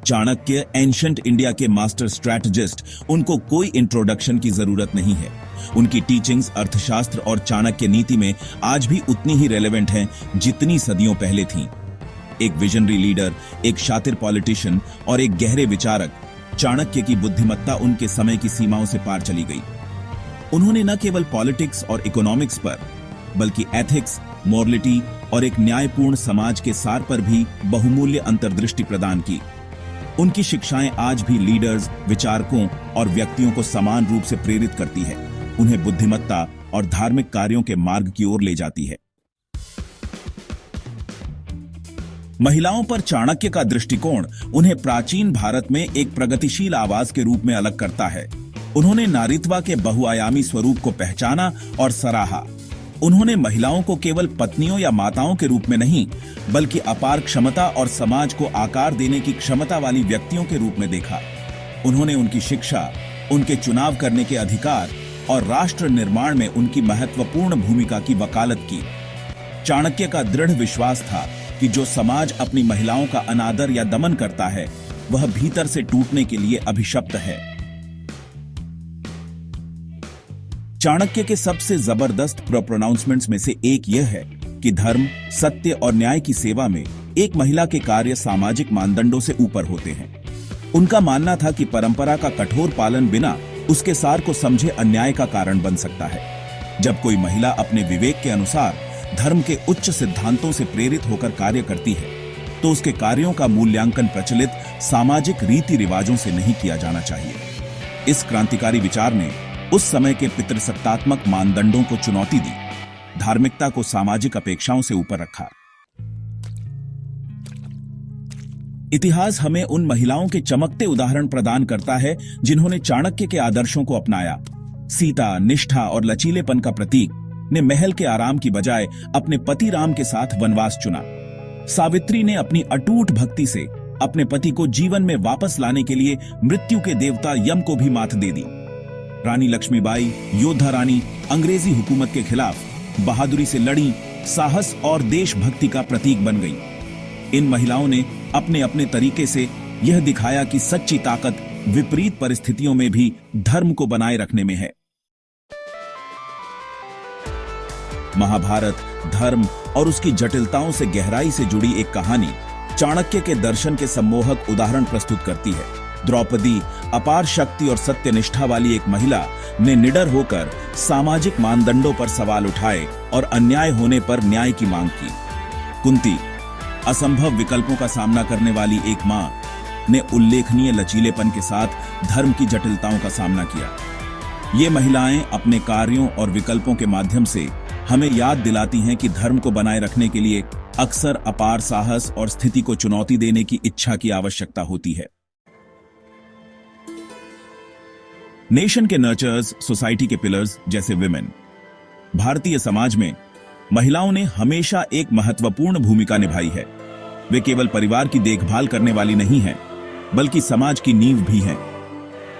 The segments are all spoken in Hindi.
चाणक्य एंशंट इंडिया के मास्टर स्ट्रैटेजिस्ट, उनको कोई इंट्रोडक्शन की जरूरत नहीं है। उनकी टीचिंग्स अर्थशास्त्र और चाणक्य नीति में आज भी उतनी ही रेलेवेंट हैं जितनी सदियों पहले थीं। एक विजनरी लीडर, एक शातिर पॉलिटिशियन और एक गहरे विचारक, चाणक्य की बुद्धिमत्ता उनके समय की सीमाओं से पार चली गई। उन्होंने न केवल पॉलिटिक्स और इकोनॉमिक्स पर, बल्कि एथिक्स, मॉरलिटी और एक न्यायपूर्ण समाज के सार पर भी बहुमूल्य अंतर्दृष्टि प्रदान की। उनकी शिक्षाएं आज भी लीडर्स, विचारकों और व्यक्तियों को समान रूप से प्रेरित करती है, उन्हें बुद्धिमत्ता और धार्मिक कार्यों के मार्ग की ओर ले जाती है। महिलाओं पर चाणक्य का दृष्टिकोण उन्हें प्राचीन भारत में एक प्रगतिशील आवाज के रूप में अलग करता है। उन्होंने नारीत्व के बहुआयामी स्वरूप को पहचाना और सराहा। उन्होंने महिलाओं को केवल पत्नियों या माताओं के रूप में नहीं, बल्कि अपार क्षमता और समाज को आकार देने की क्षमता वाली व्यक्तियों के रूप में देखा। उन्होंने उनकी शिक्षा, उनके चुनाव करने के अधिकार और राष्ट्र निर्माण में उनकी महत्वपूर्ण भूमिका की वकालत की। चाणक्य का दृढ़ विश्वास था कि जो समाज अपनी महिलाओं का अनादर या दमन करता है, वह भीतर से टूटने के लिए अभिशप्त है। चाणक्य के सबसे जबरदस्त प्रोनाउंसमेंट्स में से एक यह है कि धर्म, सत्य और न्याय की सेवा में एक महिला के कार्य सामाजिक मानदंडों से ऊपर होते हैं। उनका मानना था कि परंपरा का कठोर पालन बिना उसके सार को समझे अन्याय का कारण बन सकता है। जब कोई महिला अपने विवेक के अनुसार धर्म के उच्च सिद्धांतों से प्रेरित होकर कार्य करती है, तो उसके कार्यों का मूल्यांकन प्रचलित सामाजिक रीति रिवाजों से नहीं किया जाना चाहिए। इस क्रांतिकारी विचार ने उस समय के पितृसत्तात्मक मानदंडों को चुनौती दी, धार्मिकता को सामाजिक अपेक्षाओं से ऊपर रखा। इतिहास हमें उन महिलाओं के चमकते उदाहरण प्रदान करता है जिन्होंने चाणक्य के आदर्शों को अपनाया। सीता, निष्ठा और लचीलेपन का प्रतीक ने महल के आराम की बजाय अपने पति राम के साथ वनवास चुना। सावित्री ने अपनी अटूट भक्ति से अपने पति को जीवन में वापस लाने के लिए मृत्यु के देवता यम को भी मात दे दी। रानी लक्ष्मीबाई, योद्धा रानी, अंग्रेजी हुकूमत के खिलाफ बहादुरी से लड़ी, साहस और देशभक्ति का प्रतीक बन गई। इन महिलाओं ने अपने अपने तरीके से यह दिखाया कि सच्ची ताकत विपरीत परिस्थितियों में भी धर्म को बनाए रखने में है। महाभारत धर्म और उसकी जटिलताओं से गहराई से जुड़ी एक कहानी चाणक्य के दर्शन के सम्मोहक उदाहरण प्रस्तुत करती है। द्रौपदी, अपार शक्ति और सत्यनिष्ठा वाली एक महिला, ने निडर होकर सामाजिक मानदंडों पर सवाल उठाए और अन्याय होने पर न्याय की मांग की। कुंती, असंभव विकल्पों का सामना करने वाली एक मां, ने उल्लेखनीय लचीलेपन के साथ धर्म की जटिलताओं का सामना किया। ये महिलाएं अपने कार्यों और विकल्पों के माध्यम से हमें याद दिलाती हैं कि धर्म को बनाए रखने के लिए अक्सर अपार साहस और स्थिति को चुनौती देने की इच्छा की आवश्यकता होती है। नेशन के नर्चर्स, सोसाइटी के पिलर्स जैसे विमेन। भारतीय समाज में महिलाओं ने हमेशा एक महत्वपूर्ण भूमिका निभाई है। वे केवल परिवार की देखभाल करने वाली नहीं हैं, बल्कि समाज की नींव भी हैं।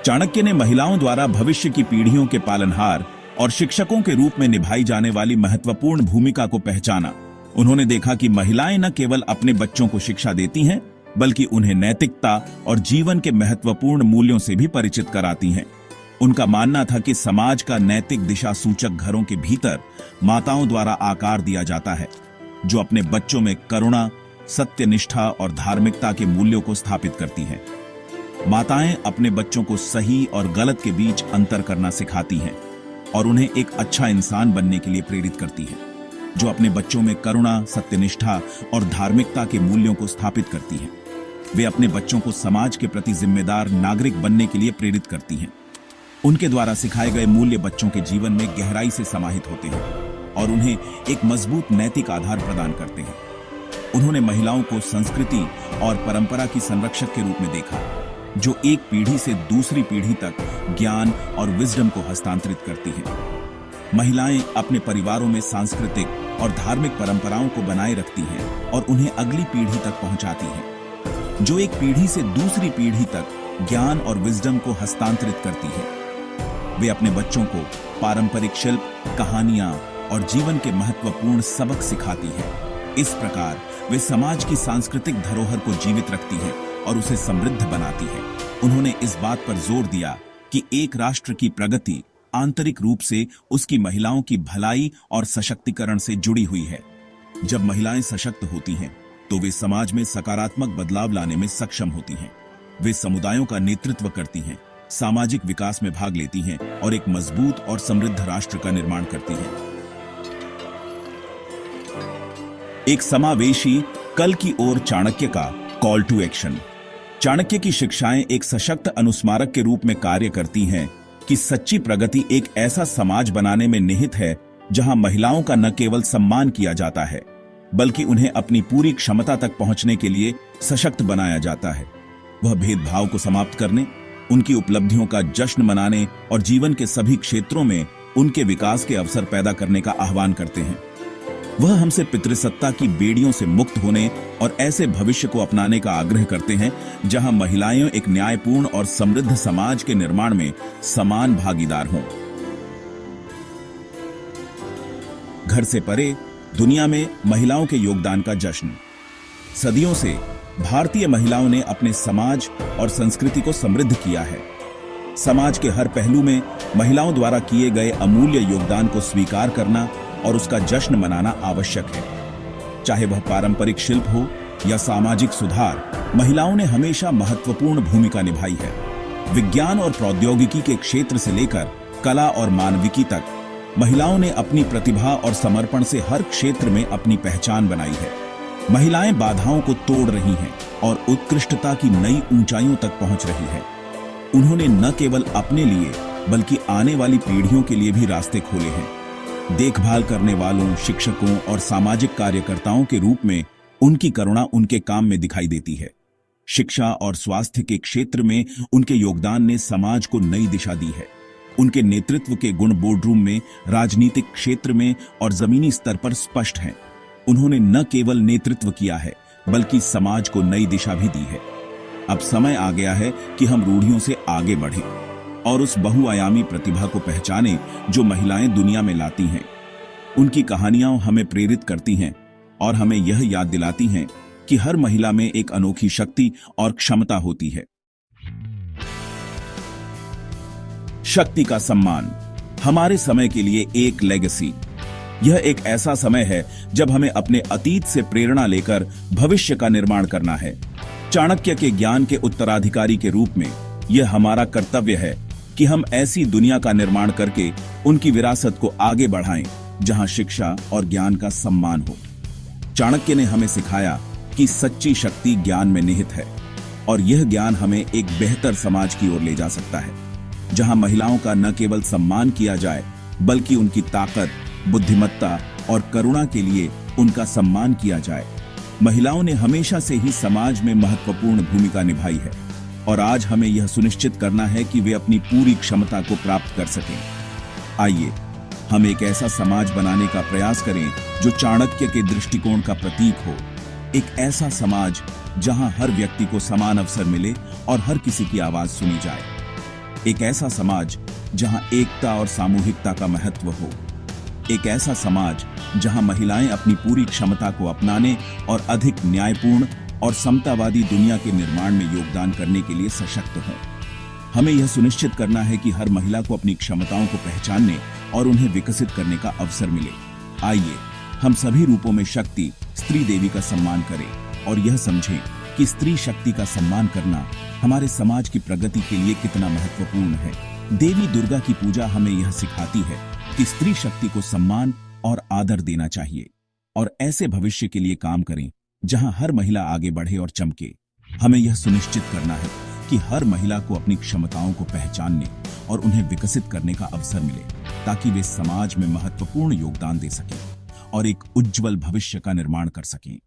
चाणक्य ने महिलाओं द्वारा भविष्य की पीढ़ियों के पालनहार और शिक्षकों के रूप में निभाई जाने वाली महत्वपूर्ण भूमिका को पहचाना। उन्होंने देखा कि महिलाएं न केवल अपने बच्चों को शिक्षा देती हैं, बल्कि उन्हें नैतिकता और जीवन के महत्वपूर्ण मूल्यों से भी परिचित कराती हैं। उनका मानना था कि समाज का नैतिक दिशा सूचक घरों के भीतर माताओं द्वारा आकार दिया जाता है, जो अपने बच्चों में करुणा, सत्यनिष्ठा और धार्मिकता के मूल्यों को स्थापित करती हैं। माताएं अपने बच्चों को सही और गलत के बीच अंतर करना सिखाती हैं और उन्हें एक अच्छा इंसान बनने के लिए प्रेरित करती हैं, जो अपने बच्चों में करुणा, सत्यनिष्ठा और धार्मिकता के मूल्यों को स्थापित करती हैं। वे अपने बच्चों को समाज के प्रति जिम्मेदार नागरिक बनने के लिए प्रेरित करती हैं। उनके द्वारा सिखाए गए मूल्य बच्चों के जीवन में गहराई से समाहित होते हैं और उन्हें एक मजबूत नैतिक आधार प्रदान करते हैं। उन्होंने महिलाओं को संस्कृति और परंपरा की संरक्षक के रूप में देखा, जो एक पीढ़ी से दूसरी पीढ़ी तक ज्ञान और विजडम को हस्तांतरित करती हैं। महिलाएं अपने परिवारों में सांस्कृतिक और धार्मिक परंपराओं को बनाए रखती हैं और उन्हें अगली पीढ़ी तक पहुंचाती हैं, जो एक पीढ़ी से दूसरी पीढ़ी तक ज्ञान और विजडम को हस्तांतरित करती है। वे अपने बच्चों को पारंपरिक शिल्प, कहानियां और जीवन के महत्वपूर्ण सबक सिखाती हैं। इस प्रकार वे समाज की सांस्कृतिक धरोहर को जीवित रखती हैं और उसे समृद्ध बनाती है। उन्होंने इस बात पर जोर दिया कि एक राष्ट्र की प्रगति आंतरिक रूप से उसकी महिलाओं की भलाई और सशक्तिकरण से जुड़ी हुई है। जब महिलाएं सशक्त होती हैं, तो वे समाज में सकारात्मक बदलाव लाने में सक्षम होती हैं। वे समुदायों का नेतृत्व करती हैं, सामाजिक विकास में भाग लेती हैं और एक मजबूत और समृद्ध राष्ट्र का निर्माण करती हैं। एक समावेशी कल की ओर चाणक्य का कॉल टू एक्शन। चाणक्य की शिक्षाएं एक सशक्त अनुस्मारक के रूप में कार्य करती हैं कि सच्ची प्रगति एक ऐसा समाज बनाने में निहित है जहां महिलाओं का न केवल सम्मान किया जाता है, बल्कि उन्हें अपनी पूरी क्षमता तक पहुंचने के लिए सशक्त बनाया जाता है। वह भेदभाव को समाप्त करने, उनकी उपलब्धियों का जश्न मनाने और जीवन के सभी क्षेत्रों में उनके विकास के अवसर पैदा करने का आह्वान करते हैं। वह हमसे पितृसत्ता की बेड़ियों से मुक्त होने और ऐसे भविष्य को अपनाने का आग्रह करते हैं जहां महिलाएं एक न्यायपूर्ण और समृद्ध समाज के निर्माण में समान भागीदार हों। घर से परे दुनिया में महिलाओं के योगदान का जश्न। सदियों से भारतीय महिलाओं ने अपने समाज और संस्कृति को समृद्ध किया है। समाज के हर पहलू में महिलाओं द्वारा किए गए अमूल्य योगदान को स्वीकार करना और उसका जश्न मनाना आवश्यक है। चाहे वह पारंपरिक शिल्प हो या सामाजिक सुधार, महिलाओं ने हमेशा महत्वपूर्ण भूमिका निभाई है। विज्ञान और प्रौद्योगिकी के क्षेत्र से लेकर कला और मानविकी तक महिलाओं ने अपनी प्रतिभा और समर्पण से हर क्षेत्र में अपनी पहचान बनाई है। महिलाएं बाधाओं को तोड़ रही हैं और उत्कृष्टता की नई ऊंचाइयों तक पहुंच रही है। उन्होंने न केवल अपने लिए बल्कि आने वाली पीढ़ियों के लिए भी रास्ते खोले हैं। देखभाल करने वालों, शिक्षकों और सामाजिक कार्यकर्ताओं के रूप में उनकी करुणा उनके काम में दिखाई देती है। शिक्षा और स्वास्थ्य के क्षेत्र में उनके योगदान ने समाज को नई दिशा दी है। उनके नेतृत्व के गुण बोर्डरूम में, राजनीतिक क्षेत्र में और जमीनी स्तर पर स्पष्ट हैं। उन्होंने न केवल नेतृत्व किया है बल्कि समाज को नई दिशा भी दी है। अब समय आ गया है कि हम रूढ़ियों से आगे बढ़ें और उस बहुआयामी प्रतिभा को पहचानें जो महिलाएं दुनिया में लाती हैं। उनकी कहानियां हमें प्रेरित करती हैं और हमें यह याद दिलाती हैं कि हर महिला में एक अनोखी शक्ति और क्षमता होती है। शक्ति का सम्मान, हमारे समय के लिए एक लेगेसी। यह एक ऐसा समय है जब हमें अपने अतीत से प्रेरणा लेकर भविष्य का निर्माण करना है। चाणक्य के ज्ञान के उत्तराधिकारी के रूप में यह हमारा कर्तव्य है कि हम ऐसी दुनिया का निर्माण करके उनकी विरासत को आगे बढ़ाएं जहां शिक्षा और ज्ञान का सम्मान हो। चाणक्य ने हमें सिखाया कि सच्ची शक्ति ज्ञान में निहित है और यह ज्ञान हमें एक बेहतर समाज की ओर ले जा सकता है, जहां महिलाओं का न केवल सम्मान किया जाए बल्कि उनकी ताकत, बुद्धिमत्ता और करुणा के लिए उनका सम्मान किया जाए। महिलाओं ने हमेशा से ही समाज में महत्वपूर्ण भूमिका निभाई है और आज हमें यह सुनिश्चित करना है कि वे अपनी पूरी क्षमता को प्राप्त कर सकें। आइए हम एक ऐसा समाज बनाने का प्रयास करें जो चाणक्य के दृष्टिकोण का प्रतीक हो। एक ऐसा समाज जहां हर व्यक्ति को समान अवसर मिले और हर किसी की आवाज सुनी जाए। एक ऐसा समाज जहां एकता और सामूहिकता का महत्व हो। एक ऐसा समाज जहां महिलाएं अपनी पूरी क्षमता को अपनाने और अधिक न्यायपूर्ण और समतावादी दुनिया के निर्माण में योगदान करने के लिए सशक्त हों। हमें यह सुनिश्चित करना है कि हर महिला को अपनी क्षमताओं को पहचानने और उन्हें विकसित करने का अवसर मिले। आइए हम सभी रूपों में शक्ति स्त्री देवी का सम्मान करें और यह समझें कि स्त्री शक्ति का सम्मान करना हमारे समाज की प्रगति के लिए कितना महत्वपूर्ण है। देवी दुर्गा की पूजा हमें यह सिखाती है कि स्त्री शक्ति को सम्मान और आदर देना चाहिए और ऐसे भविष्य के लिए काम करें जहां हर महिला आगे बढ़े और चमके। हमें यह सुनिश्चित करना है कि हर महिला को अपनी क्षमताओं को पहचानने और उन्हें विकसित करने का अवसर मिले ताकि वे समाज में महत्वपूर्ण योगदान दे सकें और एक उज्जवल भविष्य का निर्माण कर सकें।